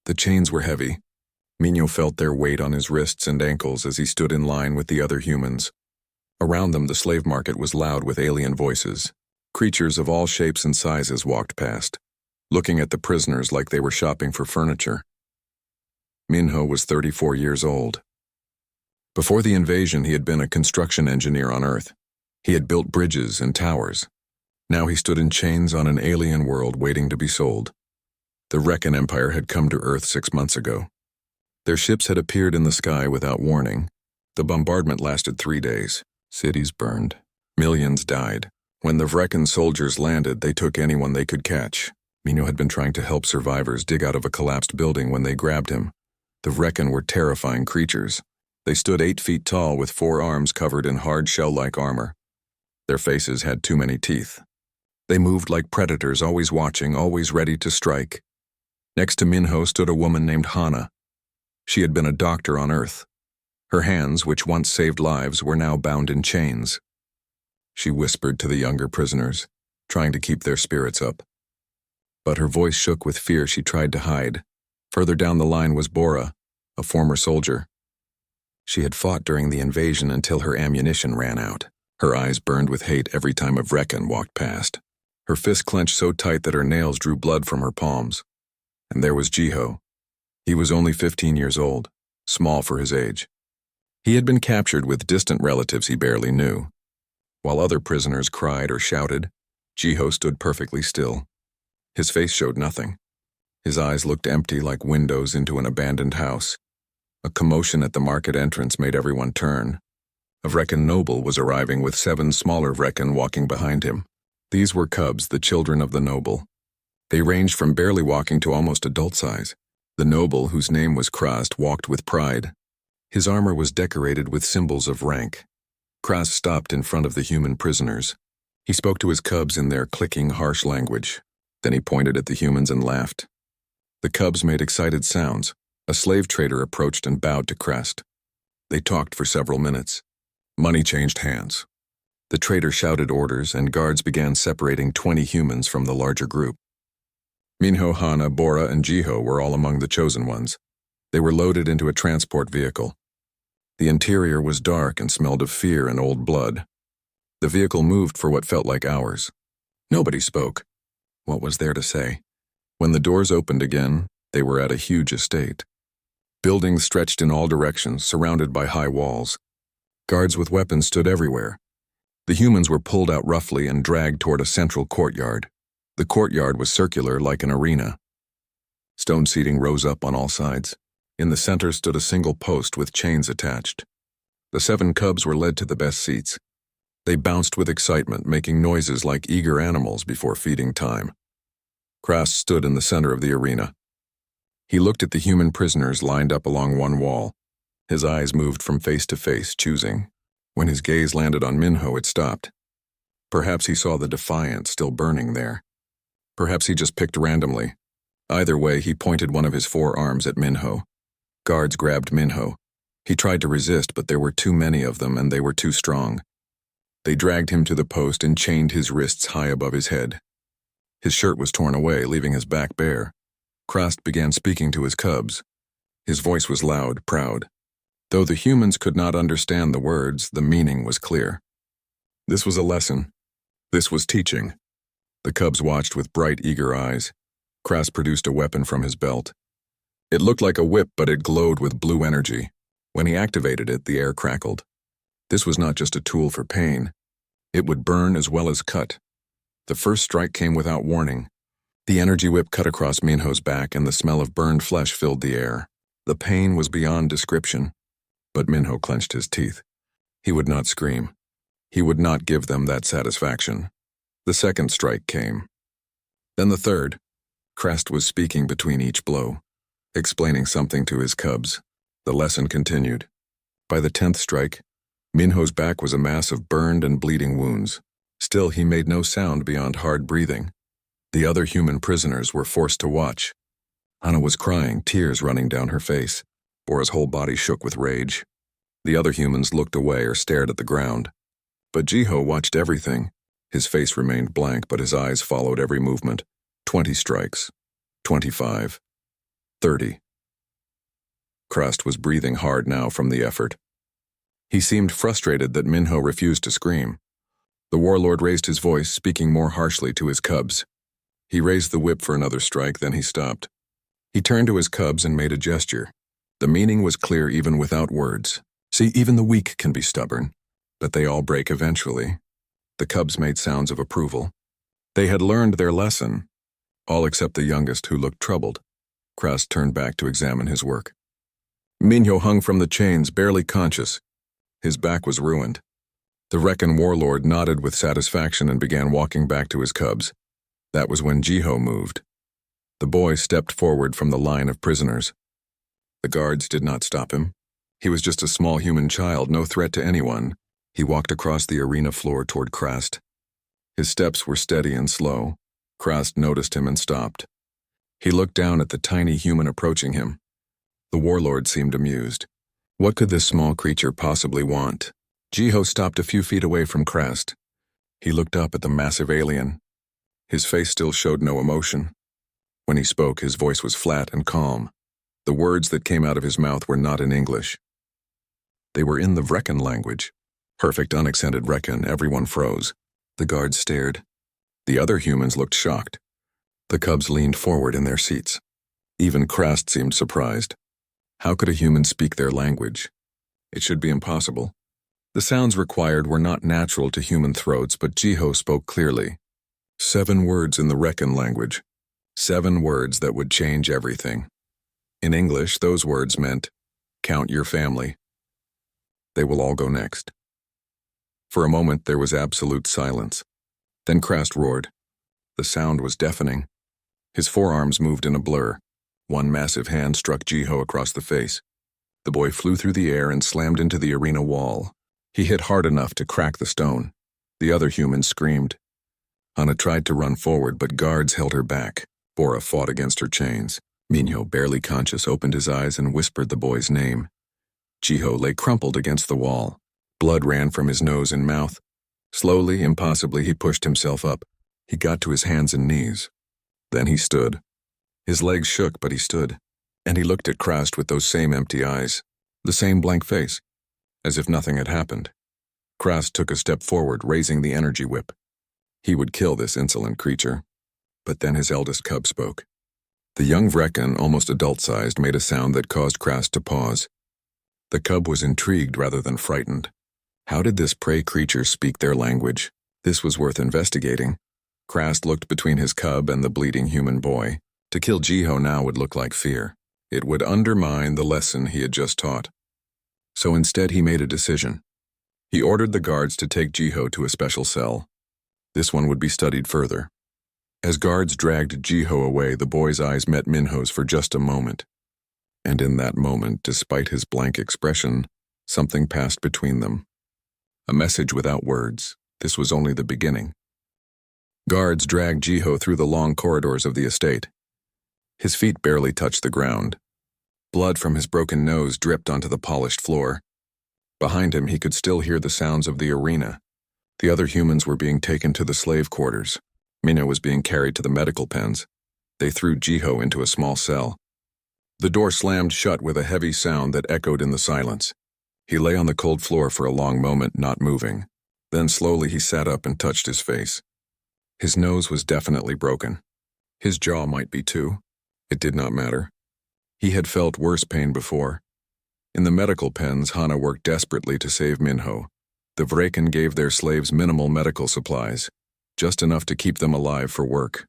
The chains were heavy. Minho felt their weight on his wrists and ankles as he stood in line with the other humans. Around them, the slave market was loud with alien voices. Creatures of all shapes and sizes walked past, looking at the prisoners like they were shopping for furniture. Minho was 34 years old. Before the invasion, he had been a construction engineer on Earth. He had built bridges and towers. Now he stood in chains on an alien world waiting to be sold. The Reckon Empire had come to Earth 6 months ago. Their ships had appeared in the sky without warning. The bombardment lasted 3 days. Cities burned. Millions died. When the Reckon soldiers landed, they took anyone they could catch. Minho had been trying to help survivors dig out of a collapsed building when they grabbed him. The Reckon were terrifying creatures. They stood 8 feet tall with 4 arms covered in hard shell-like armor. Their faces had too many teeth. They moved like predators, always watching, always ready to strike. Next to Minho stood a woman named Hana. She had been a doctor on Earth. Her hands, which once saved lives, were now bound in chains. She whispered to the younger prisoners, trying to keep their spirits up. But her voice shook with fear she tried to hide. Further down the line was Bora, a former soldier. She had fought during the invasion until her ammunition ran out. Her eyes burned with hate every time a Reckon walked past. Her fist clenched so tight that her nails drew blood from her palms. And there was Jiho. He was only 15 years old, small for his age. He had been captured with distant relatives he barely knew. While other prisoners cried or shouted, Jiho stood perfectly still. His face showed nothing. His eyes looked empty like windows into an abandoned house. A commotion at the market entrance made everyone turn. A Reckon noble was arriving with 7 smaller Reckon walking behind him. These were cubs, the children of the noble. They ranged from barely walking to almost adult size. The noble, whose name was Krast, walked with pride. His armor was decorated with symbols of rank. Krast stopped in front of the human prisoners. He spoke to his cubs in their clicking, harsh language. Then he pointed at the humans and laughed. The cubs made excited sounds. A slave trader approached and bowed to Krast. They talked for several minutes. Money changed hands. The trader shouted orders, and guards began separating 20 humans from the larger group. Minho, Hana, Bora, and Jiho were all among the chosen ones. They were loaded into a transport vehicle. The interior was dark and smelled of fear and old blood. The vehicle moved for what felt like hours. Nobody spoke. What was there to say? When the doors opened again, they were at a huge estate. Buildings stretched in all directions, surrounded by high walls. Guards with weapons stood everywhere. The humans were pulled out roughly and dragged toward a central courtyard. The courtyard was circular like an arena. Stone seating rose up on all sides. In the center stood a single post with chains attached. The 7 cubs were led to the best seats. They bounced with excitement, making noises like eager animals before feeding time. Krast stood in the center of the arena. He looked at the human prisoners lined up along one wall. His eyes moved from face to face, choosing. When his gaze landed on Minho, it stopped. Perhaps he saw the defiance still burning there. Perhaps he just picked randomly. Either way, he pointed one of his 4 arms at Minho. Guards grabbed Minho. He tried to resist, but there were too many of them and they were too strong. They dragged him to the post and chained his wrists high above his head. His shirt was torn away, leaving his back bare. Krast began speaking to his cubs. His voice was loud, proud. Though the humans could not understand the words, the meaning was clear. This was a lesson. This was teaching. The cubs watched with bright, eager eyes. Krast produced a weapon from his belt. It looked like a whip, but it glowed with blue energy. When he activated it, the air crackled. This was not just a tool for pain. It would burn as well as cut. The first strike came without warning. The energy whip cut across Minho's back, and the smell of burned flesh filled the air. The pain was beyond description. But Minho clenched his teeth. He would not scream. He would not give them that satisfaction. The second strike came. Then the third. Krast was speaking between each blow, explaining something to his cubs. The lesson continued. By the 10th strike, Minho's back was a mass of burned and bleeding wounds. Still, he made no sound beyond hard breathing. The other human prisoners were forced to watch. Hana was crying, tears running down her face. Bora's whole body shook with rage. The other humans looked away or stared at the ground. But Jiho watched everything. His face remained blank, but his eyes followed every movement. 20 strikes. 25. 30. Crust was breathing hard now from the effort. He seemed frustrated that Minho refused to scream. The warlord raised his voice, speaking more harshly to his cubs. He raised the whip for another strike, then he stopped. He turned to his cubs and made a gesture. The meaning was clear even without words. See, even the weak can be stubborn, but they all break eventually. The cubs made sounds of approval. They had learned their lesson, all except the youngest, who looked troubled. Crust turned back to examine his work. Minho hung from the chains, barely conscious. His back was ruined. The Reckon warlord nodded with satisfaction and began walking back to his cubs. That was when Jiho moved. The boy stepped forward from the line of prisoners. The guards did not stop him. He was just a small human child, no threat to anyone. He walked across the arena floor toward Crust. His steps were steady and slow. Crust noticed him and stopped. He looked down at the tiny human approaching him. The warlord seemed amused. What could this small creature possibly want? Jiho stopped a few feet away from Crust. He looked up at the massive alien. His face still showed no emotion. When he spoke, his voice was flat and calm. The words that came out of his mouth were not in English. They were in the Vrekan language. Perfect unaccented Vrekan. Everyone froze. The guards stared. The other humans looked shocked. The cubs leaned forward in their seats. Even Crust seemed surprised. How could a human speak their language? It should be impossible. The sounds required were not natural to human throats, but Jiho spoke clearly. 7 words in the Reckon language. 7 words that would change everything. In English, those words meant, count your family. They will all go next. For a moment, there was absolute silence. Then Crust roared. The sound was deafening. His forearms moved in a blur. One massive hand struck Jiho across the face. The boy flew through the air and slammed into the arena wall. He hit hard enough to crack the stone. The other humans screamed. Hana tried to run forward, but guards held her back. Bora fought against her chains. Minho, barely conscious, opened his eyes and whispered the boy's name. Jiho lay crumpled against the wall. Blood ran from his nose and mouth. Slowly, impossibly, he pushed himself up. He got to his hands and knees. Then he stood. His legs shook, but he stood. And he looked at Crust with those same empty eyes, the same blank face, as if nothing had happened. Crust took a step forward, raising the energy whip. He would kill this insolent creature. But then his eldest cub spoke. The young Vrekan, almost adult-sized, made a sound that caused Crust to pause. The cub was intrigued rather than frightened. How did this prey creature speak their language? This was worth investigating. Crust looked between his cub and the bleeding human boy. To kill Jiho now would look like fear. It would undermine the lesson he had just taught. So instead he made a decision. He ordered the guards to take Jiho to a special cell. This one would be studied further. As guards dragged Jiho away, the boy's eyes met Minho's for just a moment. And in that moment, despite his blank expression, something passed between them. A message without words. This was only the beginning. Guards dragged Jiho through the long corridors of the estate. His feet barely touched the ground. Blood from his broken nose dripped onto the polished floor. Behind him, he could still hear the sounds of the arena. The other humans were being taken to the slave quarters. Minho was being carried to the medical pens. They threw Jiho into a small cell. The door slammed shut with a heavy sound that echoed in the silence. He lay on the cold floor for a long moment, not moving. Then slowly he sat up and touched his face. His nose was definitely broken. His jaw might be too. It did not matter. He had felt worse pain before. In the medical pens, Hana worked desperately to save Minho. The Vrekan gave their slaves minimal medical supplies, just enough to keep them alive for work.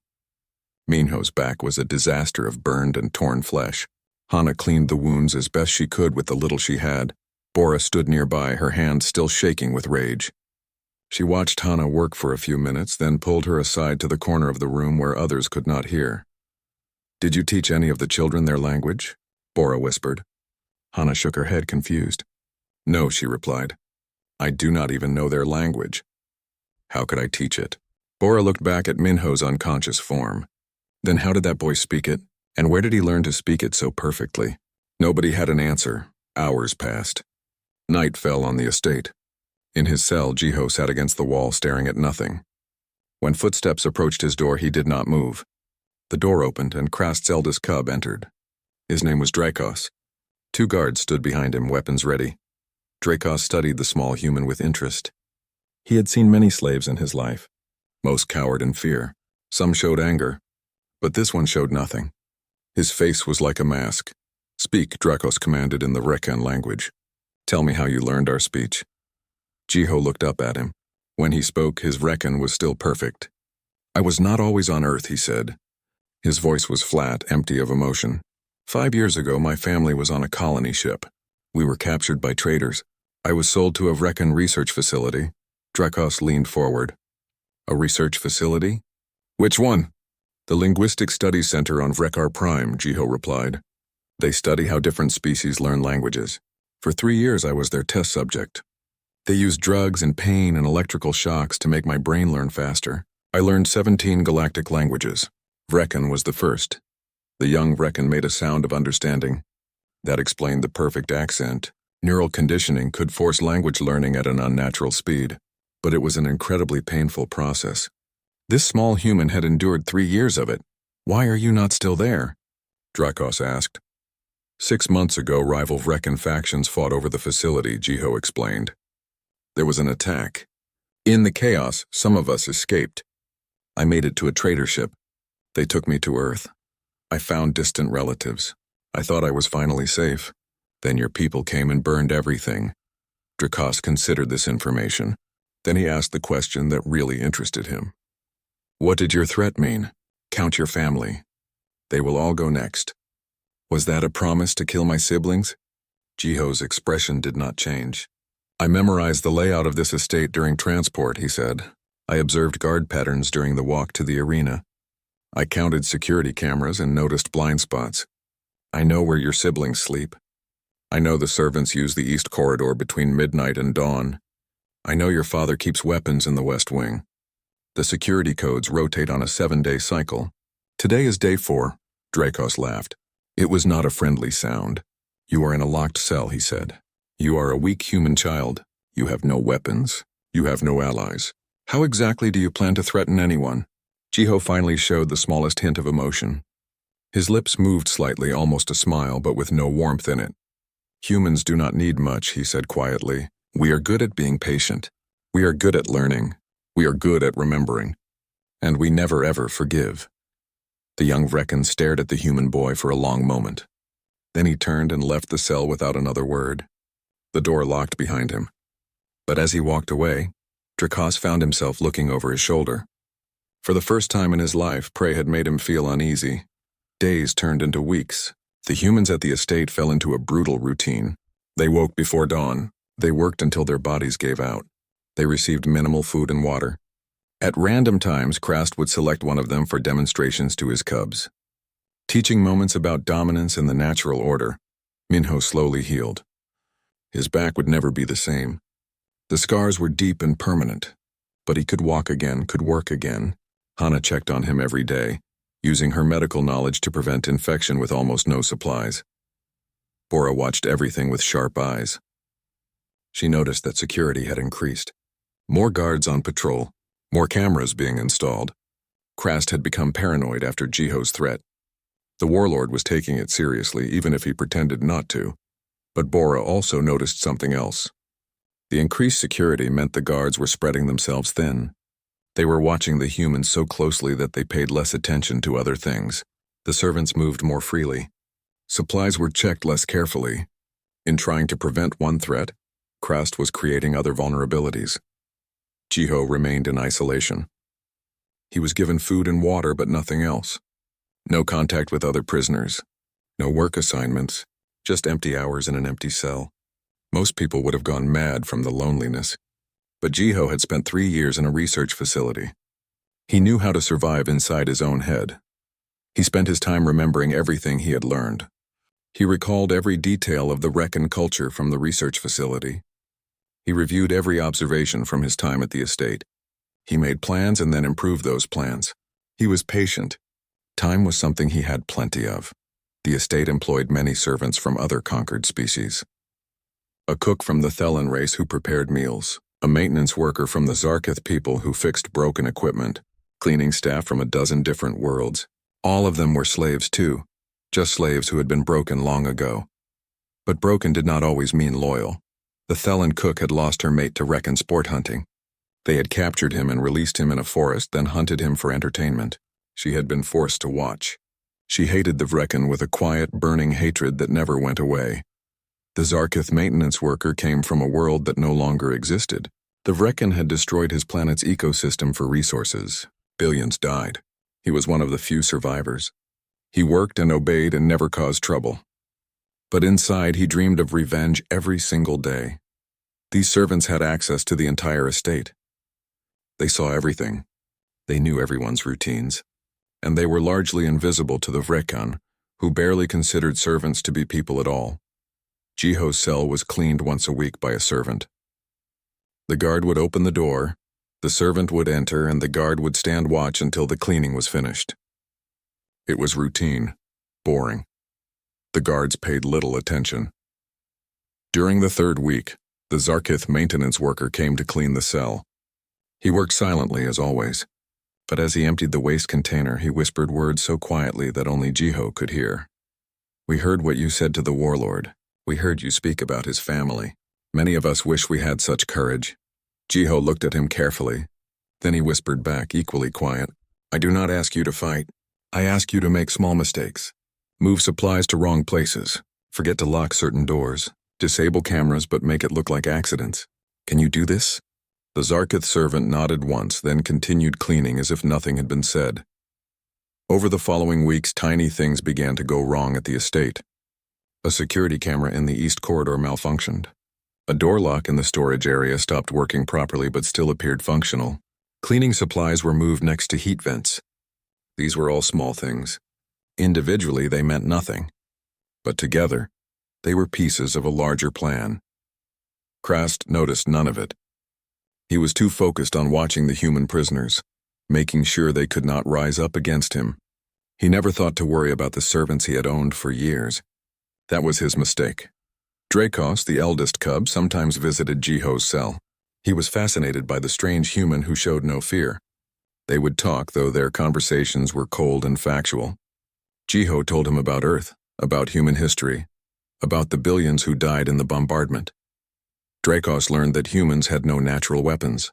Minho's back was a disaster of burned and torn flesh. Hana cleaned the wounds as best she could with the little she had. Bora stood nearby, her hands still shaking with rage. She watched Hana work for a few minutes, then pulled her aside to the corner of the room where others could not hear. "Did you teach any of the children their language?" Bora whispered. Hana shook her head, confused. "No," she replied. "I do not even know their language." "How could I teach it?" Bora looked back at Minho's unconscious form. Then how did that boy speak it? And where did he learn to speak it so perfectly? Nobody had an answer. Hours passed. Night fell on the estate. In his cell, Jiho sat against the wall staring at nothing. When footsteps approached his door, he did not move. The door opened and Crust's eldest cub entered. His name was Dracos. Two guards stood behind him, weapons ready. Dracos studied the small human with interest. He had seen many slaves in his life. Most cowered in fear. Some showed anger. But this one showed nothing. His face was like a mask. "Speak," Dracos commanded in the Rekan language. "Tell me how you learned our speech." Jiho looked up at him. When he spoke, his Rekan was still perfect. "I was not always on Earth," he said. His voice was flat, empty of emotion. 5 years ago, my family was on a colony ship. We were captured by traders. I was sold to a Rekan research facility. Dracos leaned forward. "A research facility? Which one?" "The Linguistic Studies Center on Vrekar Prime," Jiho replied. "They study how different species learn languages. For 3 years I was their test subject. They used drugs and pain and electrical shocks to make my brain learn faster. I learned 17 galactic languages. Vrekan was the first." The young Vrekan made a sound of understanding. That explained the perfect accent. Neural conditioning could force language learning at an unnatural speed, but it was an incredibly painful process. This small human had endured 3 years of it. "Why are you not still there?" Dracos asked. 6 months ago, rival Vrekan factions fought over the facility, Jiho explained. There was an attack. In the chaos, some of us escaped. I made it to a trader ship. They took me to Earth. I found distant relatives. I thought I was finally safe. Then your people came and burned everything. Dracos considered this information. Then he asked the question that really interested him. "What did your threat mean? Count your family. They will all go next." "Was that a promise to kill my siblings?" Jiho's expression did not change. "I memorized the layout of this estate during transport," he said. "I observed guard patterns during the walk to the arena. I counted security cameras and noticed blind spots. I know where your siblings sleep. I know the servants use the east corridor between midnight and dawn. I know your father keeps weapons in the west wing. The security codes rotate on a 7-day cycle. Today is day 4, Dracos laughed. It was not a friendly sound. "You are in a locked cell," he said. "You are a weak human child. You have no weapons. You have no allies. How exactly do you plan to threaten anyone?" Jiho finally showed the smallest hint of emotion. His lips moved slightly, almost a smile, but with no warmth in it. "Humans do not need much," he said quietly. "We are good at being patient. We are good at learning. We are good at remembering. And we never ever forgive." The young Vrekan stared at the human boy for a long moment. Then he turned and left the cell without another word. The door locked behind him. But as he walked away, Dracos found himself looking over his shoulder. For the first time in his life, prey had made him feel uneasy. Days turned into weeks. The humans at the estate fell into a brutal routine. They woke before dawn. They worked until their bodies gave out. They received minimal food and water. At random times, Krast would select one of them for demonstrations to his cubs. Teaching moments about dominance and the natural order, Minho slowly healed. His back would never be the same. The scars were deep and permanent. But he could walk again, could work again. Hana checked on him every day, using her medical knowledge to prevent infection with almost no supplies. Bora watched everything with sharp eyes. She noticed that security had increased. More guards on patrol, more cameras being installed. Krast had become paranoid after Jiho's threat. The warlord was taking it seriously, even if he pretended not to. But Bora also noticed something else. The increased security meant the guards were spreading themselves thin. They were watching the humans so closely that they paid less attention to other things. The servants moved more freely. Supplies were checked less carefully. In trying to prevent one threat, Krast was creating other vulnerabilities. Jiho remained in isolation. He was given food and water, but nothing else. No contact with other prisoners. No work assignments. Just empty hours in an empty cell. Most people would have gone mad from the loneliness. But Jiho had spent 3 years in a research facility. He knew how to survive inside his own head. He spent his time remembering everything he had learned. He recalled every detail of the Rekan culture from the research facility. He reviewed every observation from his time at the estate. He made plans and then improved those plans. He was patient. Time was something he had plenty of. The estate employed many servants from other conquered species. A cook from the Thelen race who prepared meals. A maintenance worker from the Zarkith people who fixed broken equipment. Cleaning staff from a dozen different worlds. All of them were slaves too. just slaves who had been broken long ago. But broken did not always mean loyal. The Thelen cook had lost her mate to Reckon sport hunting. They had captured him and released him in a forest, then hunted him for entertainment. She had been forced to watch. She hated the Vrecken with a quiet, burning hatred that never went away. The Zarkith maintenance worker came from a world that no longer existed. The Vrecken had destroyed his planet's ecosystem for resources. Billions died. He was one of the few survivors. He worked and obeyed and never caused trouble. But inside, he dreamed of revenge every single day. These servants had access to the entire estate. They saw everything. They knew everyone's routines. And they were largely invisible to the Vrecken, who barely considered servants to be people at all. Jiho's cell was cleaned once a week by a servant. The guard would open the door, the servant would enter, and the guard would stand watch until the cleaning was finished. It was routine, boring. The guards paid little attention. During the third week, the Zarkith maintenance worker came to clean the cell. He worked silently as always, but as he emptied the waste container, he whispered words so quietly that only Jiho could hear. "We heard what you said to the warlord. We heard you speak about his family. Many of us wish we had such courage." Jiho looked at him carefully. Then he whispered back, equally quiet, "I do not ask you to fight. I ask you to make small mistakes. Move supplies to wrong places. Forget to lock certain doors. Disable cameras but make it look like accidents. Can you do this?" The Zarkith servant nodded once, then continued cleaning as if nothing had been said. Over the following weeks, tiny things began to go wrong at the estate. A security camera in the east corridor malfunctioned. A door lock in the storage area stopped working properly but still appeared functional. Cleaning supplies were moved next to heat vents. These were all small things. Individually, they meant nothing. But together, they were pieces of a larger plan. Krast noticed none of it. He was too focused on watching the human prisoners, making sure they could not rise up against him. He never thought to worry about the servants he had owned for years. That was his mistake. Dracos, the eldest cub, sometimes visited Jiho's cell. He was fascinated by the strange human who showed no fear. They would talk, though their conversations were cold and factual. Jiho told him about Earth, about human history, about the billions who died in the bombardment. Dracos learned that humans had no natural weapons.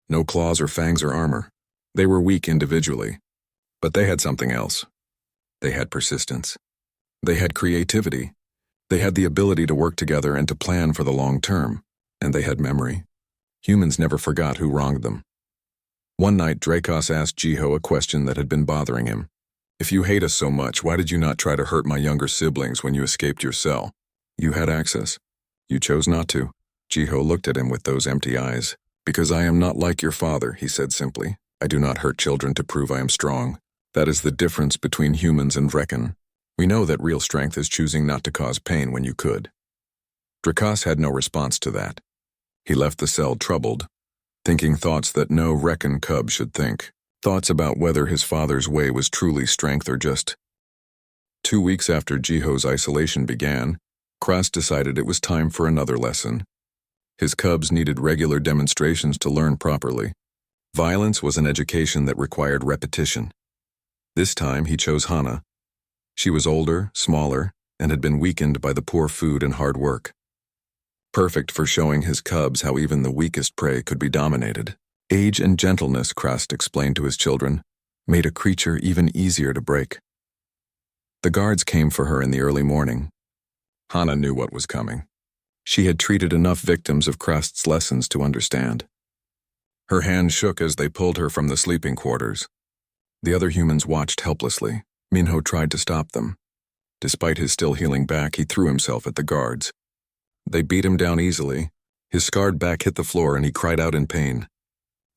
No claws or fangs or armor. They were weak individually. But they had something else. They had persistence. They had creativity. They had the ability to work together and to plan for the long term. And they had memory. Humans never forgot who wronged them. One night, Dracos asked Jiho a question that had been bothering him. "If you hate us so much, why did you not try to hurt my younger siblings when you escaped your cell? You had access. You chose not to." Jiho looked at him with those empty eyes. "Because I am not like your father," he said simply. "I do not hurt children to prove I am strong. That is the difference between humans and Vrecken. We know that real strength is choosing not to cause pain when you could." Dracos had no response to that. He left the cell troubled, thinking thoughts that no Vrecken cub should think. Thoughts about whether his father's way was truly strength or just. 2 weeks after Jiho's isolation began, Krast decided it was time for another lesson. His cubs needed regular demonstrations to learn properly. Violence was an education that required repetition. This time he chose Hana. She was older, smaller, and had been weakened by the poor food and hard work. Perfect for showing his cubs how even the weakest prey could be dominated. Age and gentleness, Krast explained to his children, made a creature even easier to break. The guards came for her in the early morning. Hana knew what was coming. She had treated enough victims of Krast's lessons to understand. Her hands shook as they pulled her from the sleeping quarters. The other humans watched helplessly. Minho tried to stop them. Despite his still healing back, he threw himself at the guards. They beat him down easily. His scarred back hit the floor and he cried out in pain.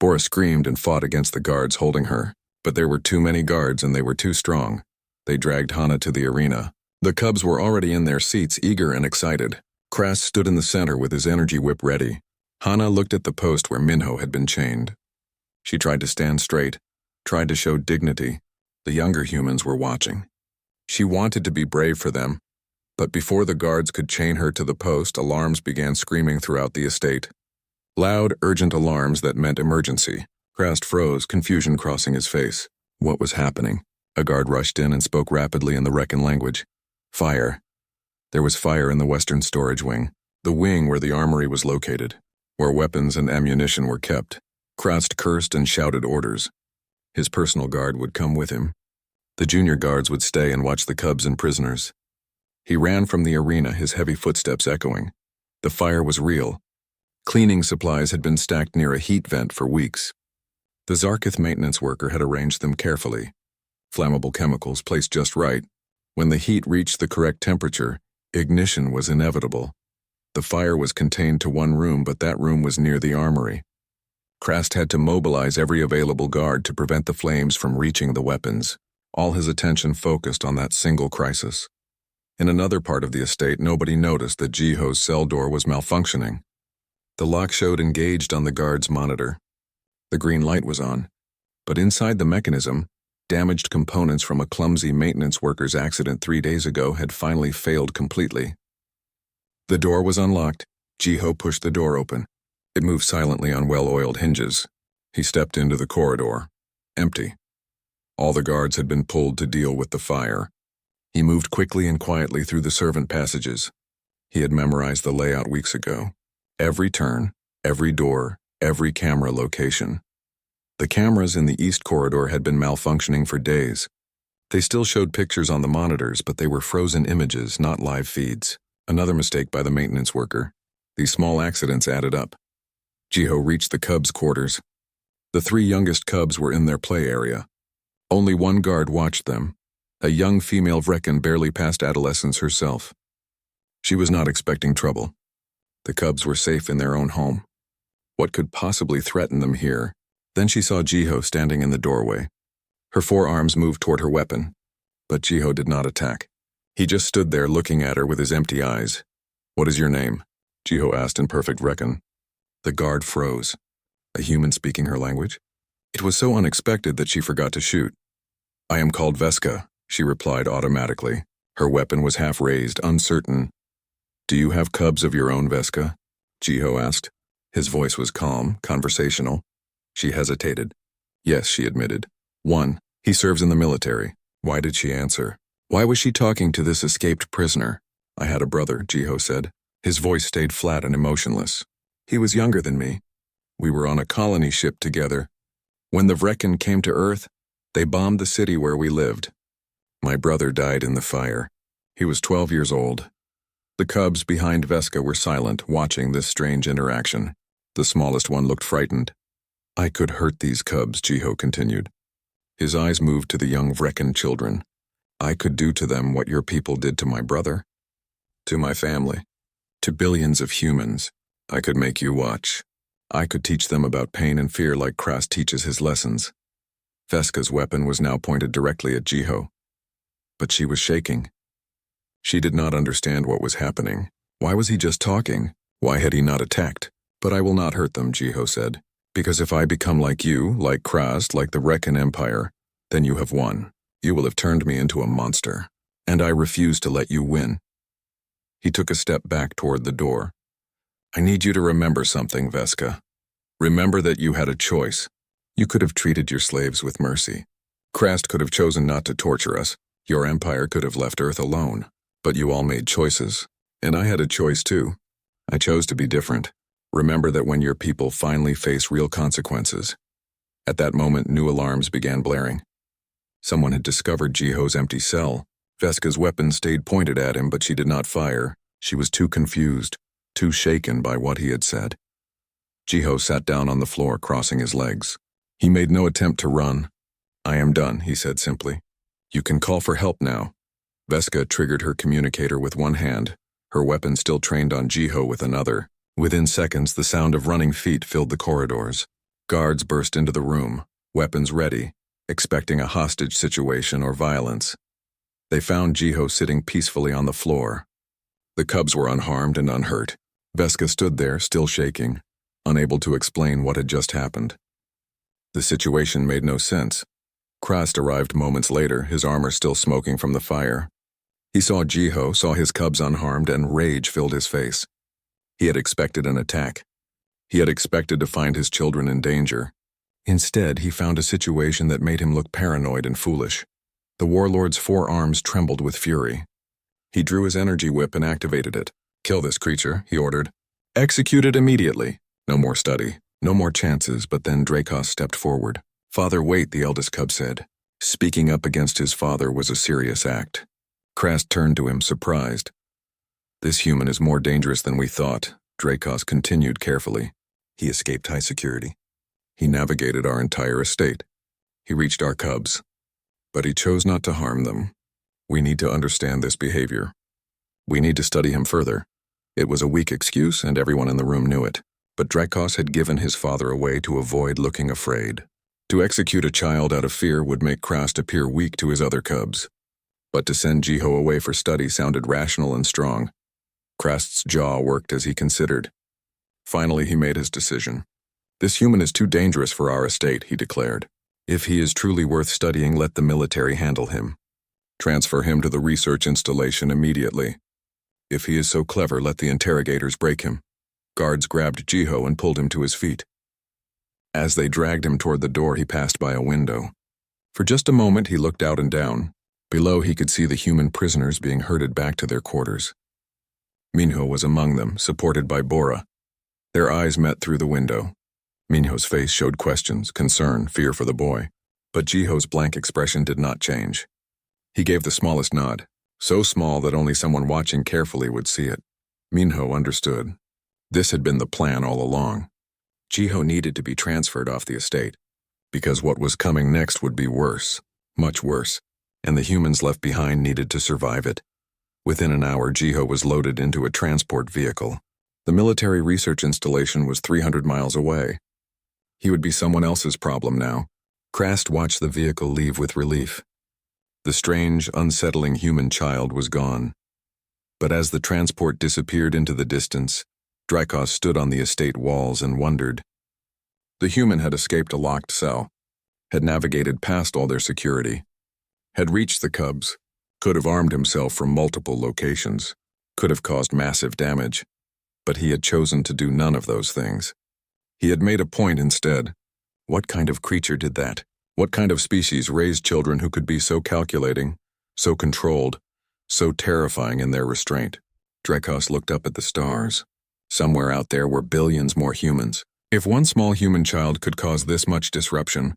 Bora screamed and fought against the guards holding her, but there were too many guards and they were too strong. They dragged Hana to the arena. The cubs were already in their seats, eager and excited. Krast stood in the center with his energy whip ready. Hana looked at the post where Minho had been chained. She tried to stand straight, tried to show dignity. The younger humans were watching. She wanted to be brave for them, but before the guards could chain her to the post, alarms began screaming throughout the estate. Loud, urgent alarms that meant emergency. Krast froze, confusion crossing his face. What was happening? A guard rushed in and spoke rapidly in the Recon language. Fire. There was fire in the western storage wing, the wing where the armory was located, where weapons and ammunition were kept. Krast cursed and shouted orders. His personal guard would come with him. The junior guards would stay and watch the cubs and prisoners. He ran from the arena, his heavy footsteps echoing. The fire was real. Cleaning supplies had been stacked near a heat vent for weeks. The Zarkith maintenance worker had arranged them carefully. Flammable chemicals placed just right. When the heat reached the correct temperature, ignition was inevitable. The fire was contained to one room, but that room was near the armory. Krast had to mobilize every available guard to prevent the flames from reaching the weapons, all his attention focused on that single crisis. In another part of the estate, nobody noticed that Jiho's cell door was malfunctioning. The lock showed engaged on the guard's monitor. The green light was on, but inside the mechanism, damaged components from a clumsy maintenance worker's accident 3 days ago had finally failed completely. The door was unlocked. Jiho pushed the door open. It moved silently on well-oiled hinges. He stepped into the corridor. Empty. All the guards had been pulled to deal with the fire. He moved quickly and quietly through the servant passages. He had memorized the layout weeks ago. Every turn, every door, every camera location. The cameras in the east corridor had been malfunctioning for days. They still showed pictures on the monitors, but they were frozen images, not live feeds. Another mistake by the maintenance worker. These small accidents added up. Jiho reached the cubs' quarters. The 3 youngest cubs were in their play area. Only one guard watched them, a young female Vrekan barely past adolescence herself. She was not expecting trouble. The cubs were safe in their own home. What could possibly threaten them here? Then she saw Jiho standing in the doorway. Her forearms moved toward her weapon, but Jiho did not attack. He just stood there looking at her with his empty eyes. "What is your name?" Jiho asked in perfect Recon. The guard froze. A human speaking her language? It was so unexpected that she forgot to shoot. "I am called Veska," she replied automatically. Her weapon was half raised, uncertain. "Do you have cubs of your own, Veska?" Jiho asked. His voice was calm, conversational. She hesitated. "Yes," she admitted. "One. He serves in the military." Why did she answer? Why was she talking to this escaped prisoner? "I had a brother," Jiho said. His voice stayed flat and emotionless. "He was younger than me. We were on a colony ship together. When the Vrekan came to Earth, they bombed the city where we lived. My brother died in the fire. He was 12 years old." The cubs behind Veska were silent, watching this strange interaction. The smallest one looked frightened. "I could hurt these cubs," Jiho continued. His eyes moved to the young Vrekan children. "I could do to them what your people did to my brother. To my family. To billions of humans. I could make you watch. I could teach them about pain and fear like Krast teaches his lessons." Veska's weapon was now pointed directly at Jiho. But she was shaking. She did not understand what was happening. Why was he just talking? Why had he not attacked? "But I will not hurt them," Jiho said. "Because if I become like you, like Krast, like the Recon Empire, then you have won. You will have turned me into a monster. And I refuse to let you win." He took a step back toward the door. "I need you to remember something, Veska. Remember that you had a choice. You could have treated your slaves with mercy. Krast could have chosen not to torture us. Your empire could have left Earth alone. But you all made choices. And I had a choice too. I chose to be different. Remember that when your people finally face real consequences." At that moment, new alarms began blaring. Someone had discovered Jiho's empty cell. Veska's weapon stayed pointed at him, but she did not fire. She was too confused, too shaken by what he had said. Jiho sat down on the floor, crossing his legs. He made no attempt to run. "I am done," he said simply. "You can call for help now." Veska triggered her communicator with one hand, her weapon still trained on Jiho with another. Within seconds, the sound of running feet filled the corridors. Guards burst into the room, weapons ready, expecting a hostage situation or violence. They found Jiho sitting peacefully on the floor. The cubs were unharmed and unhurt. Veska stood there, still shaking, unable to explain what had just happened. The situation made no sense. Krast arrived moments later, his armor still smoking from the fire. He saw Jiho, saw his cubs unharmed, and rage filled his face. He had expected an attack. He had expected to find his children in danger. Instead, he found a situation that made him look paranoid and foolish. The warlord's forearms trembled with fury. He drew his energy whip and activated it. "Kill this creature," he ordered. "Execute it immediately." No more study, no more chances, but then Dracos stepped forward. "Father, wait," the eldest cub said. Speaking up against his father was a serious act. Krast turned to him, surprised. "This human is more dangerous than we thought," Dracos continued carefully. "He escaped high security. He navigated our entire estate. He reached our cubs. But he chose not to harm them. We need to understand this behavior. We need to study him further." It was a weak excuse, and everyone in the room knew it. But Dracos had given his father away to avoid looking afraid. To execute a child out of fear would make Krast appear weak to his other cubs. But to send Jiho away for study sounded rational and strong. Krast's jaw worked as he considered. Finally, he made his decision. "This human is too dangerous for our estate," he declared. "If he is truly worth studying, let the military handle him. Transfer him to the research installation immediately. If he is so clever, let the interrogators break him." Guards grabbed Jiho and pulled him to his feet. As they dragged him toward the door, he passed by a window. For just a moment, he looked out and down. Below, he could see the human prisoners being herded back to their quarters. Minho was among them, supported by Bora. Their eyes met through the window. Minho's face showed questions, concern, fear for the boy. But Jiho's blank expression did not change. He gave the smallest nod, so small that only someone watching carefully would see it. Minho understood. This had been the plan all along. Jiho needed to be transferred off the estate, because what was coming next would be worse, much worse, and the humans left behind needed to survive it. Within an hour, Jiho was loaded into a transport vehicle. The military research installation was 300 miles away. He would be someone else's problem now. Krast watched the vehicle leave with relief. The strange, unsettling human child was gone. But as the transport disappeared into the distance, Dracos stood on the estate walls and wondered. The human had escaped a locked cell, had navigated past all their security, had reached the cubs, could have armed himself from multiple locations, could have caused massive damage, but he had chosen to do none of those things. He had made a point instead. What kind of creature did that? What kind of species raised children who could be so calculating, so controlled, so terrifying in their restraint? Dracos looked up at the stars. Somewhere out there were billions more humans. If one small human child could cause this much disruption,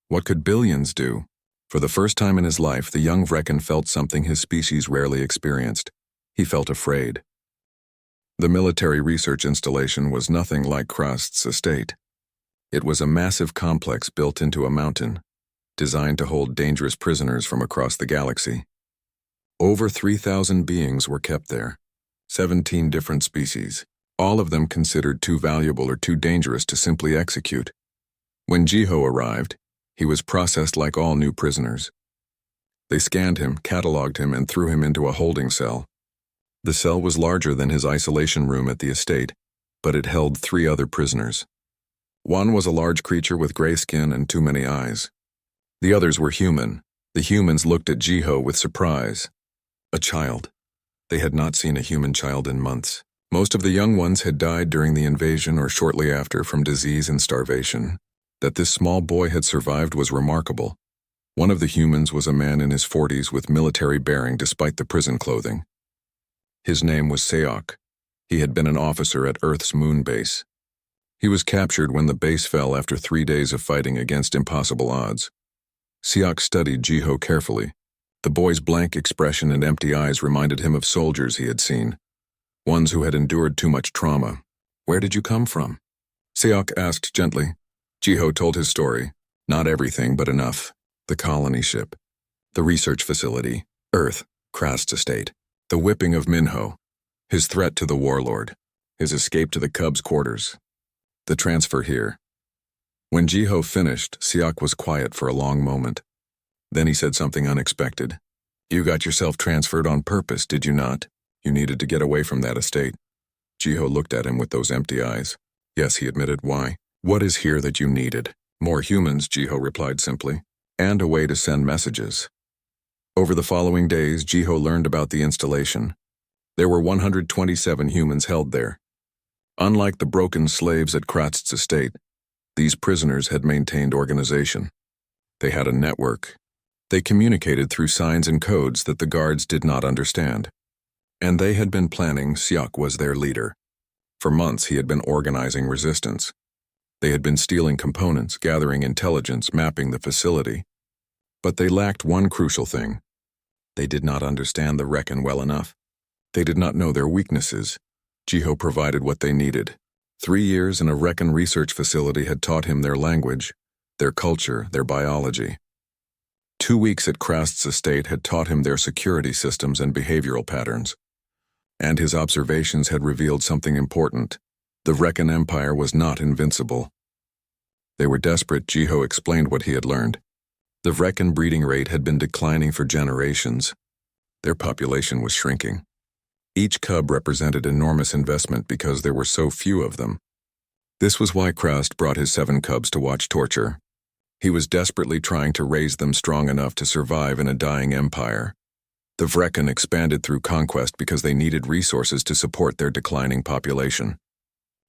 what could billions do? For the first time in his life, the young Vrekin felt something his species rarely experienced. He felt afraid. The military research installation was nothing like Krast's estate. It was a massive complex built into a mountain, designed to hold dangerous prisoners from across the galaxy. Over 3,000 beings were kept there, 17 different species, all of them considered too valuable or too dangerous to simply execute. When Jiho arrived, he was processed like all new prisoners. They scanned him, cataloged him, and threw him into a holding cell. The cell was larger than his isolation room at the estate, but it held 3 other prisoners. One was a large creature with gray skin and too many eyes. The others were human. The humans looked at Jiho with surprise. A child. They had not seen a human child in months. Most of the young ones had died during the invasion or shortly after from disease and starvation. That this small boy had survived was remarkable. One of the humans was a man in his 40s with military bearing despite the prison clothing. His name was Seok. He had been an officer at Earth's moon base. He was captured when the base fell after 3 days of fighting against impossible odds. Seok studied Jiho carefully. The boy's blank expression and empty eyes reminded him of soldiers he had seen, ones who had endured too much trauma. "Where did you come from?" Seok asked gently. Jiho told his story. Not everything, but enough. The colony ship, the research facility, Earth, Krast's estate, the whipping of Minho, his threat to the warlord, his escape to the Cubs' quarters, the transfer here. When Jiho finished, Seok was quiet for a long moment. Then he said something unexpected. "You got yourself transferred on purpose, did you not? You needed to get away from that estate." Jiho looked at him with those empty eyes. "Yes," he admitted. "Why? What is here that you needed?" "More humans," Jiho replied simply, "and a way to send messages." Over the following days, Jiho learned about the installation. There were 127 humans held there. Unlike the broken slaves at Krast's estate, these prisoners had maintained organization. They had a network, They communicated through signs and codes that the guards did not understand. And they had been planning. Syok was their leader. For months he had been organizing resistance. They had been stealing components, gathering intelligence, mapping the facility. But they lacked one crucial thing. They did not understand the Reckon well enough. They did not know their weaknesses. Jiho provided what they needed. 3 years in a Reckon research facility had taught him their language, their culture, their biology. 2 weeks at Krast's estate had taught him their security systems and behavioral patterns. And his observations had revealed something important. The Reckon Empire was not invincible. They were desperate. Jiho explained what he had learned. The Reckon breeding rate had been declining for generations. Their population was shrinking. Each cub represented enormous investment because there were so few of them. This was why Krast brought his 7 cubs to watch torture. He was desperately trying to raise them strong enough to survive in a dying empire. The Vrecken expanded through conquest because they needed resources to support their declining population.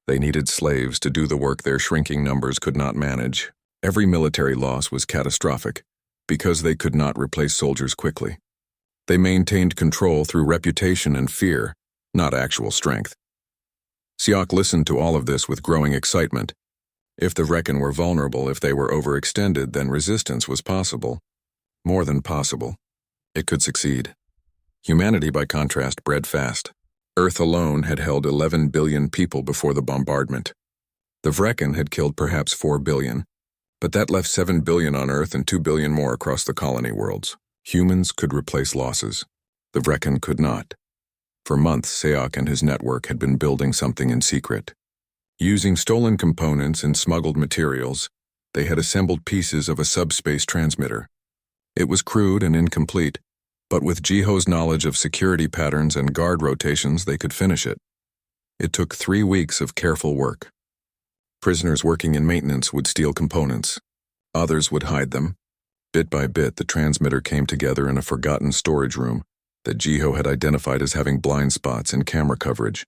They needed slaves to do the work their shrinking numbers could not manage. Every military loss was catastrophic because they could not replace soldiers quickly. They maintained control through reputation and fear, not actual strength. Syok listened to all of this with growing excitement. If the Reckon were vulnerable, if they were overextended, then resistance was possible. More than possible. It could succeed. Humanity, by contrast, bred fast. Earth alone had held 11 billion people before the bombardment. The Vrecken had killed perhaps 4 billion, but that left 7 billion on Earth and 2 billion more across the colony worlds. Humans could replace losses. The Vrecken could not. For months, Syok and his network had been building something in secret. Using stolen components and smuggled materials, they had assembled pieces of a subspace transmitter. It was crude and incomplete, but with Jiho's knowledge of security patterns and guard rotations, they could finish it. It took 3 weeks of careful work. Prisoners working in maintenance would steal components. Others would hide them. Bit by bit, the transmitter came together in a forgotten storage room that Jiho had identified as having blind spots in camera coverage.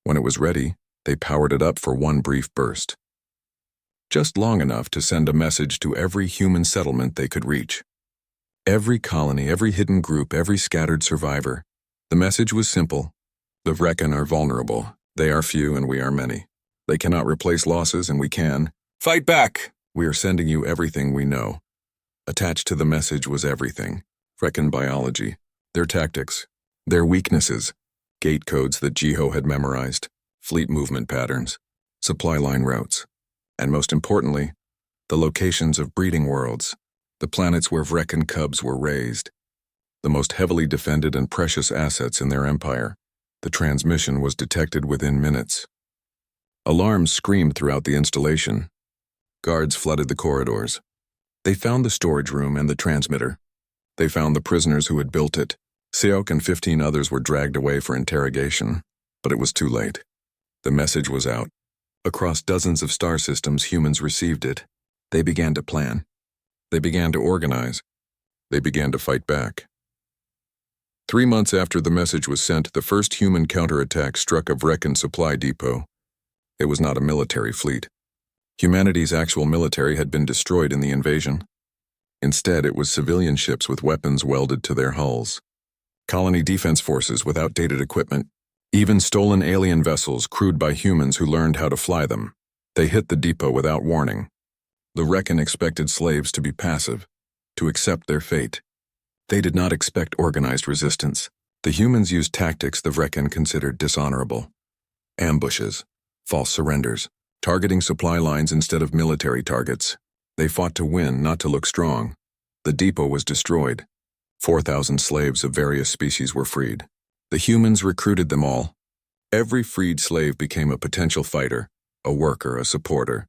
When it was ready, they powered it up for one brief burst. Just long enough to send a message to every human settlement they could reach. Every colony, every hidden group, every scattered survivor. The message was simple. The Vrecken are vulnerable. They are few and we are many. They cannot replace losses and we can. Fight back! We are sending you everything we know. Attached to the message was everything. Vrecken biology, their tactics, their weaknesses, gate codes that Jiho had memorized, fleet movement patterns, supply line routes, and most importantly, the locations of breeding worlds, the planets where Vrecken cubs were raised, the most heavily defended and precious assets in their empire. The transmission was detected within minutes. Alarms screamed throughout the installation. Guards flooded the corridors. They found the storage room and the transmitter. They found the prisoners who had built it. Syok and 15 others were dragged away for interrogation, but it was too late. The message was out. Across dozens of star systems, humans received it. They began to plan. They began to organize. They began to fight back. 3 months after the message was sent, the first human counterattack struck a Vrecken supply depot. It was not a military fleet. Humanity's actual military had been destroyed in the invasion. Instead, it was civilian ships with weapons welded to their hulls. Colony defense forces with outdated equipment. Even stolen alien vessels crewed by humans who learned how to fly them. They hit the depot without warning. The Reckon expected slaves to be passive, to accept their fate. They did not expect organized resistance. The humans used tactics the Vrecken considered dishonorable. Ambushes, false surrenders, targeting supply lines instead of military targets. They fought to win, not to look strong. The depot was destroyed. 4,000 slaves of various species were freed. The humans recruited them all. Every freed slave became a potential fighter, a worker, a supporter.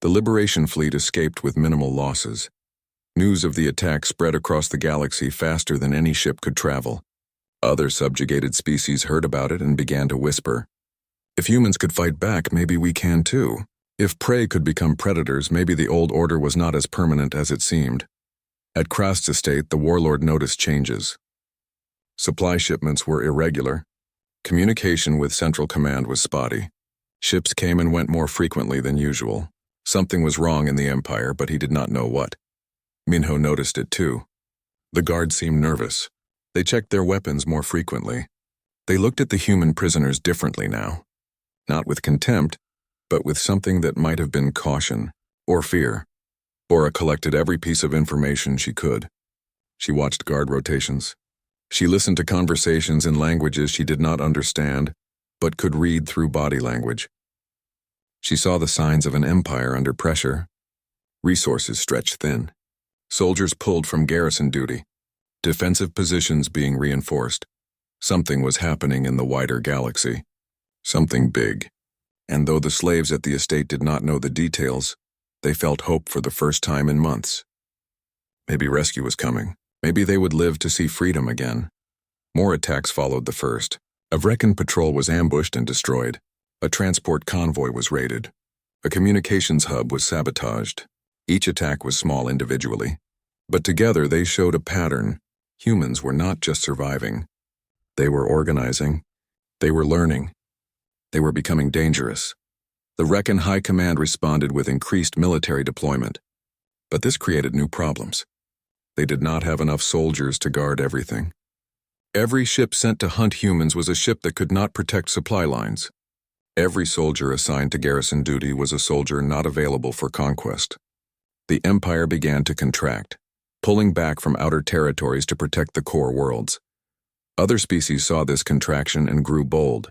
The Liberation Fleet escaped with minimal losses. News of the attack spread across the galaxy faster than any ship could travel. Other subjugated species heard about it and began to whisper. If humans could fight back, maybe we can too. If prey could become predators, maybe the old order was not as permanent as it seemed. At Krast's estate, the warlord noticed changes. Supply shipments were irregular. Communication with Central Command was spotty. Ships came and went more frequently than usual. Something was wrong in the Empire, but he did not know what. Minho noticed it too. The guards seemed nervous. They checked their weapons more frequently. They looked at the human prisoners differently now. Not with contempt, but with something that might have been caution or fear. Bora collected every piece of information she could. She watched guard rotations. She listened to conversations in languages she did not understand, but could read through body language. She saw the signs of an empire under pressure. Resources stretched thin. Soldiers pulled from garrison duty. Defensive positions being reinforced. Something was happening in the wider galaxy. Something big. And though the slaves at the estate did not know the details, they felt hope for the first time in months. Maybe rescue was coming. Maybe they would live to see freedom again. More attacks followed the first. A Vrekan patrol was ambushed and destroyed. A transport convoy was raided. A communications hub was sabotaged. Each attack was small individually, but together they showed a pattern. Humans were not just surviving. They were organizing. They were learning. They were becoming dangerous. The Vrekan High Command responded with increased military deployment. But this created new problems. They did not have enough soldiers to guard everything. Every ship sent to hunt humans was a ship that could not protect supply lines. Every soldier assigned to garrison duty was a soldier not available for conquest. The empire began to contract, pulling back from outer territories to protect the core worlds. Other species saw this contraction and grew bold.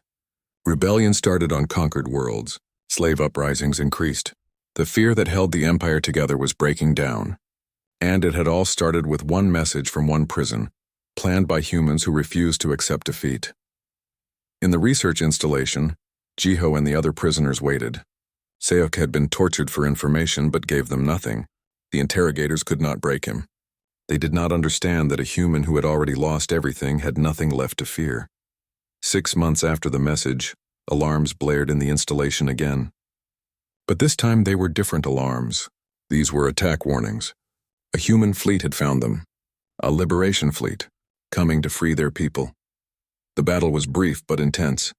Rebellion started on conquered worlds. Slave uprisings increased. The fear that held the empire together was breaking down. And it had all started with one message from one prison, planned by humans who refused to accept defeat. In the research installation, Jiho and the other prisoners waited. Seok had been tortured for information but gave them nothing. The interrogators could not break him. They did not understand that a human who had already lost everything had nothing left to fear. 6 months after the message, alarms blared in the installation again. But this time they were different alarms. These were attack warnings. A human fleet had found them. A liberation fleet, coming to free their people. The battle was brief but intense.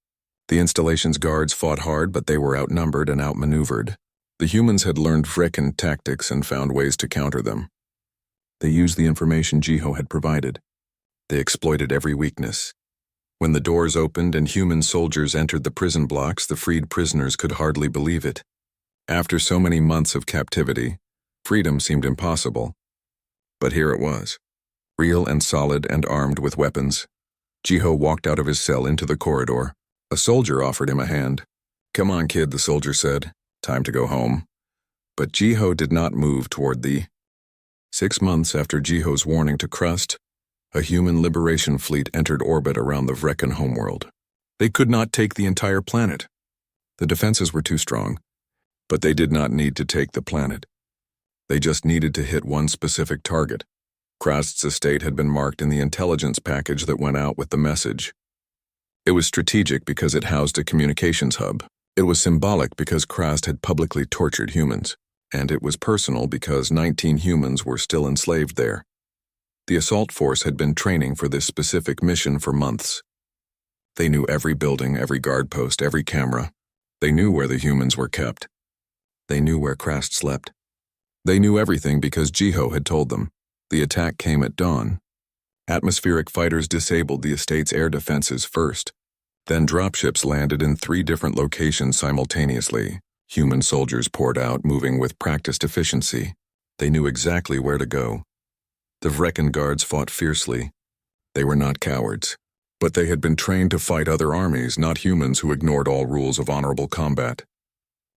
The installation's guards fought hard, but they were outnumbered and outmaneuvered. The humans had learned Vrekan tactics and found ways to counter them. They used the information Jiho had provided. They exploited every weakness. When the doors opened and human soldiers entered the prison blocks, the freed prisoners could hardly believe it. After so many months of captivity, freedom seemed impossible. But here it was, real and solid and armed with weapons. Jiho walked out of his cell into the corridor. A soldier offered him a hand. "Come on, kid," the soldier said. "Time to go home." But Jiho did not move toward the 6 months after Jiho's warning to Crust, a human liberation fleet entered orbit around the Vrekan homeworld. They could not take the entire planet. The defenses were too strong, but they did not need to take the planet. They just needed to hit one specific target. Krast's estate had been marked in the intelligence package that went out with the message. It was strategic because it housed a communications hub. It was symbolic because Krast had publicly tortured humans. And it was personal because 19 humans were still enslaved there. The assault force had been training for this specific mission for months. They knew every building, every guard post, every camera. They knew where the humans were kept. They knew where Krast slept. They knew everything because Jiho had told them. The attack came at dawn. Atmospheric fighters disabled the estate's air defenses first. Then dropships landed in 3 different locations simultaneously. Human soldiers poured out, moving with practiced efficiency. They knew exactly where to go. The Vrekan guards fought fiercely. They were not cowards, but they had been trained to fight other armies, not humans who ignored all rules of honorable combat.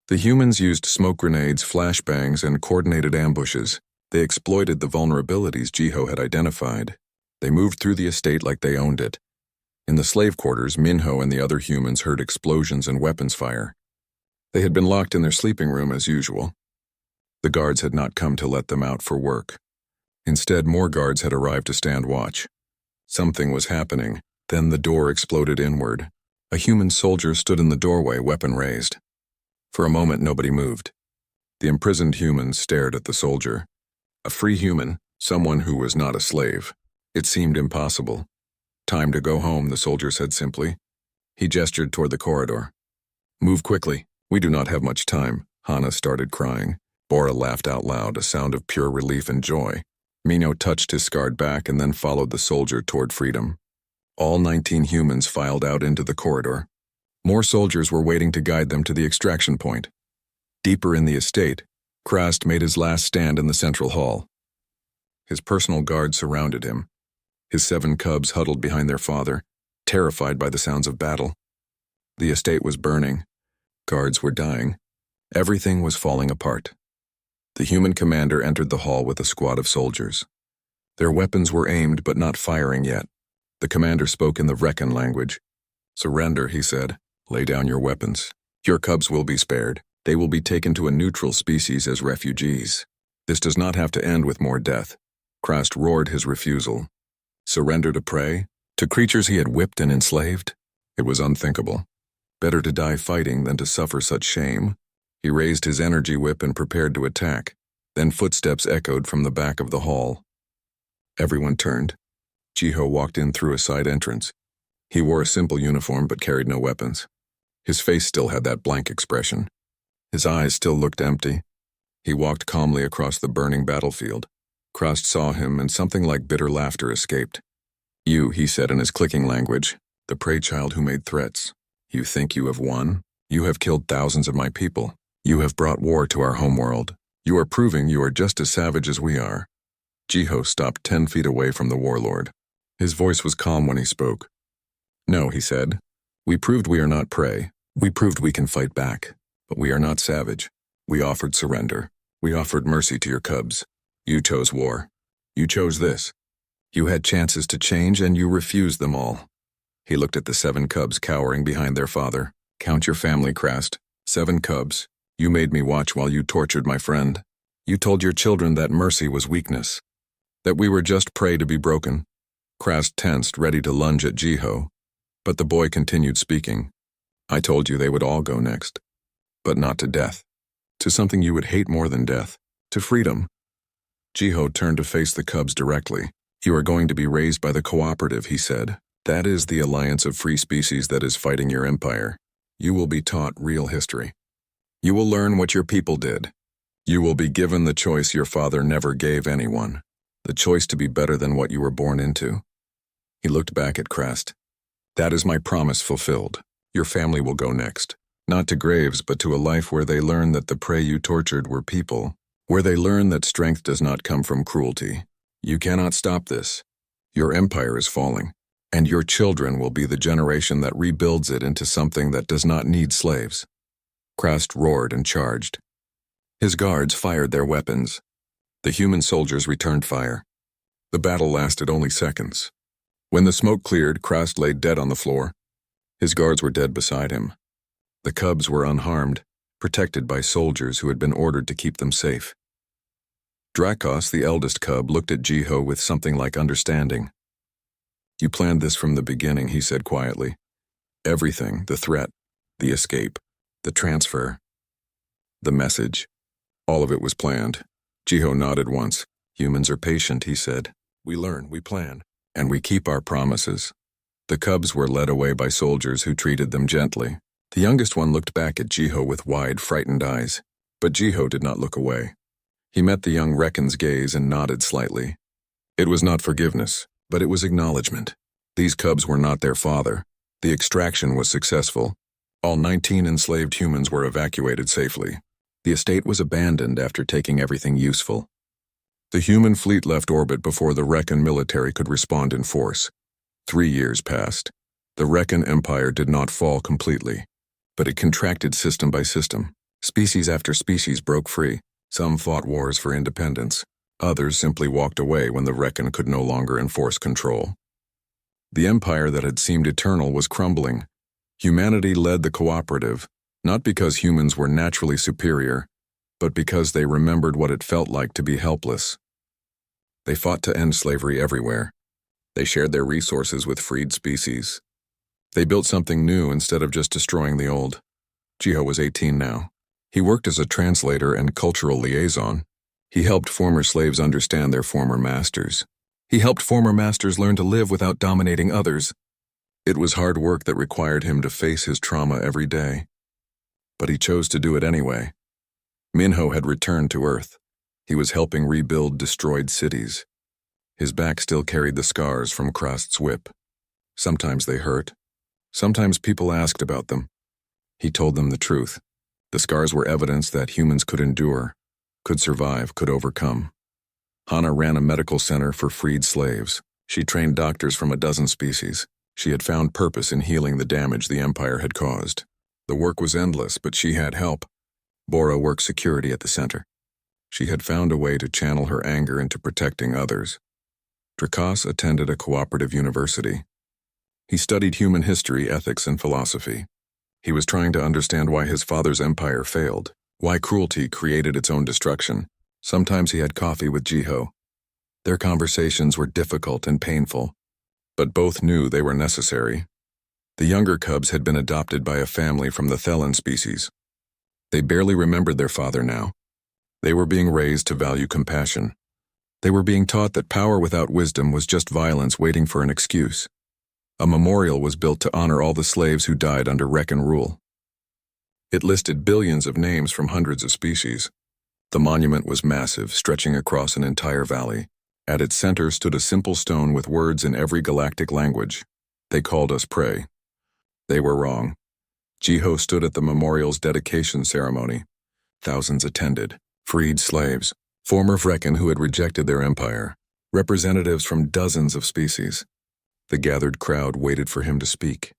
The humans used smoke grenades, flashbangs, and coordinated ambushes. They exploited the vulnerabilities Jiho had identified. They moved through the estate like they owned it. In the slave quarters, Minho and the other humans heard explosions and weapons fire. They had been locked in their sleeping room as usual. The guards had not come to let them out for work. Instead, more guards had arrived to stand watch. Something was happening. Then the door exploded inward. A human soldier stood in the doorway, weapon raised. For a moment, nobody moved. The imprisoned humans stared at the soldier. A free human, someone who was not a slave. It seemed impossible. "Time to go home," the soldier said simply. He gestured toward the corridor. "Move quickly. We do not have much time." Hana started crying. Bora laughed out loud, a sound of pure relief and joy. Mino touched his scarred back and then followed the soldier toward freedom. All 19 humans filed out into the corridor. More soldiers were waiting to guide them to the extraction point. Deeper in the estate, Krast made his last stand in the central hall. His personal guards surrounded him. His 7 cubs huddled behind their father, terrified by the sounds of battle. The estate was burning. Guards were dying. Everything was falling apart. The human commander entered the hall with a squad of soldiers. Their weapons were aimed but not firing yet. The commander spoke in the Reckon language. "Surrender," he said. "Lay down your weapons. Your cubs will be spared. They will be taken to a neutral species as refugees. This does not have to end with more death." Krast roared his refusal. Surrender to prey? To creatures he had whipped and enslaved? It was unthinkable. Better to die fighting than to suffer such shame. He raised his energy whip and prepared to attack. Then footsteps echoed from the back of the hall. Everyone turned. Jiho walked in through a side entrance. He wore a simple uniform but carried no weapons. His face still had that blank expression. His eyes still looked empty. He walked calmly across the burning battlefield. Krast saw him and something like bitter laughter escaped. "You," he said in his clicking language, "the prey child who made threats. You think you have won? You have killed thousands of my people. You have brought war to our homeworld. You are proving you are just as savage as we are." Jiho stopped 10 feet away from the warlord. His voice was calm when he spoke. "No," he said. "We proved we are not prey. We proved we can fight back. But we are not savage. We offered surrender. We offered mercy to your cubs. You chose war. You chose this. You had chances to change and you refused them all." He looked at the 7 cubs cowering behind their father. "Count your family, Krast. 7 cubs. You made me watch while you tortured my friend. You told your children that mercy was weakness. That we were just prey to be broken." Krast tensed, ready to lunge at Jiho. But the boy continued speaking. "I told you they would all go next. But not to death. To something you would hate more than death. To freedom." Jiho turned to face the cubs directly. "You are going to be raised by the cooperative," he said. "That is the alliance of free species that is fighting your empire. You will be taught real history. You will learn what your people did. You will be given the choice your father never gave anyone. The choice to be better than what you were born into." He looked back at Krast. "That is my promise fulfilled. Your family will go next. Not to graves, but to a life where they learn that the prey you tortured were people. Where they learn that strength does not come from cruelty. You cannot stop this. Your empire is falling, and your children will be the generation that rebuilds it into something that does not need slaves." Krast roared and charged. His guards fired their weapons. The human soldiers returned fire. The battle lasted only seconds. When the smoke cleared, Krast lay dead on the floor. His guards were dead beside him. The cubs were unharmed, protected by soldiers who had been ordered to keep them safe. Drakos, the eldest cub, looked at Jiho with something like understanding. "You planned this from the beginning," he said quietly. "Everything, the threat, the escape, the transfer, the message. All of it was planned." Jiho nodded once. "Humans are patient," he said. "We learn, we plan, and we keep our promises." The cubs were led away by soldiers who treated them gently. The youngest one looked back at Jiho with wide, frightened eyes, but Jiho did not look away. He met the young Reckon's gaze and nodded slightly. It was not forgiveness, but it was acknowledgement. These cubs were not their father. The extraction was successful. All 19 enslaved humans were evacuated safely. The estate was abandoned after taking everything useful. The human fleet left orbit before the Reckon military could respond in force. 3 years passed. The Reckon Empire did not fall completely, but it contracted system by system. Species after species broke free. Some fought wars for independence. Others simply walked away when the Reckon could no longer enforce control. The empire that had seemed eternal was crumbling. Humanity led the cooperative, not because humans were naturally superior, but because they remembered what it felt like to be helpless. They fought to end slavery everywhere. They shared their resources with freed species. They built something new instead of just destroying the old. Jiho was 18 now. He worked as a translator and cultural liaison. He helped former slaves understand their former masters. He helped former masters learn to live without dominating others. It was hard work that required him to face his trauma every day. But he chose to do it anyway. Minho had returned to Earth. He was helping rebuild destroyed cities. His back still carried the scars from Krast's whip. Sometimes they hurt. Sometimes people asked about them. He told them the truth. The scars were evidence that humans could endure, could survive, could overcome. Hana ran a medical center for freed slaves. She trained doctors from a dozen species. She had found purpose in healing the damage the Empire had caused. The work was endless, but she had help. Bora worked security at the center. She had found a way to channel her anger into protecting others. Drakas attended a cooperative university. He studied human history, ethics, and philosophy. He was trying to understand why his father's empire failed, why cruelty created its own destruction. Sometimes he had coffee with Jiho. Their conversations were difficult and painful, but both knew they were necessary. The younger cubs had been adopted by a family from the Thelen species. They barely remembered their father now. They were being raised to value compassion. They were being taught that power without wisdom was just violence waiting for an excuse. A memorial was built to honor all the slaves who died under Reckon rule. It listed billions of names from hundreds of species. The monument was massive, stretching across an entire valley. At its center stood a simple stone with words in every galactic language. They called us prey. They were wrong. Jiho stood at the memorial's dedication ceremony. Thousands attended. Freed slaves, former Vrekken who had rejected their empire, representatives from dozens of species. The gathered crowd waited for him to speak.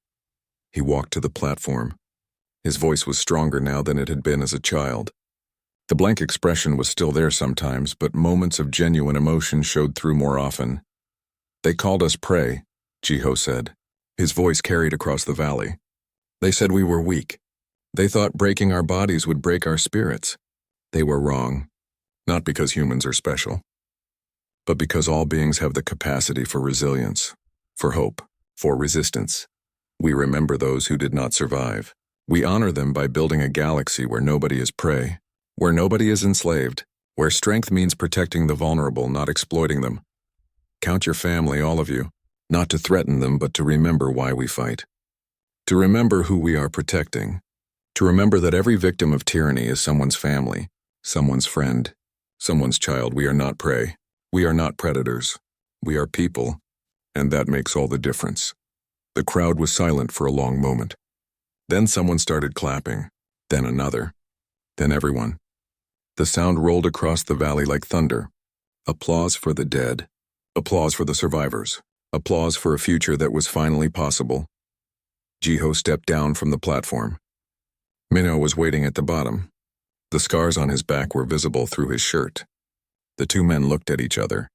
He walked to the platform. His voice was stronger now than it had been as a child. The blank expression was still there sometimes, but moments of genuine emotion showed through more often. They called us prey, Jiho said. His voice carried across the valley. They said we were weak. They thought breaking our bodies would break our spirits. They were wrong, not because humans are special, but because all beings have the capacity for resilience, for hope, for resistance. We remember those who did not survive. We honor them by building a galaxy where nobody is prey, where nobody is enslaved, where strength means protecting the vulnerable, not exploiting them. Count your family, all of you, not to threaten them, but to remember why we fight. To remember who we are protecting. To remember that every victim of tyranny is someone's family, someone's friend, someone's child. We are not prey. We are not predators. We are people, and that makes all the difference. The crowd was silent for a long moment. Then someone started clapping, then another, then everyone. The sound rolled across the valley like thunder. Applause for the dead. Applause for the survivors. Applause for a future that was finally possible. Jiho stepped down from the platform. Minnow was waiting at the bottom. The scars on his back were visible through his shirt. The two men looked at each other.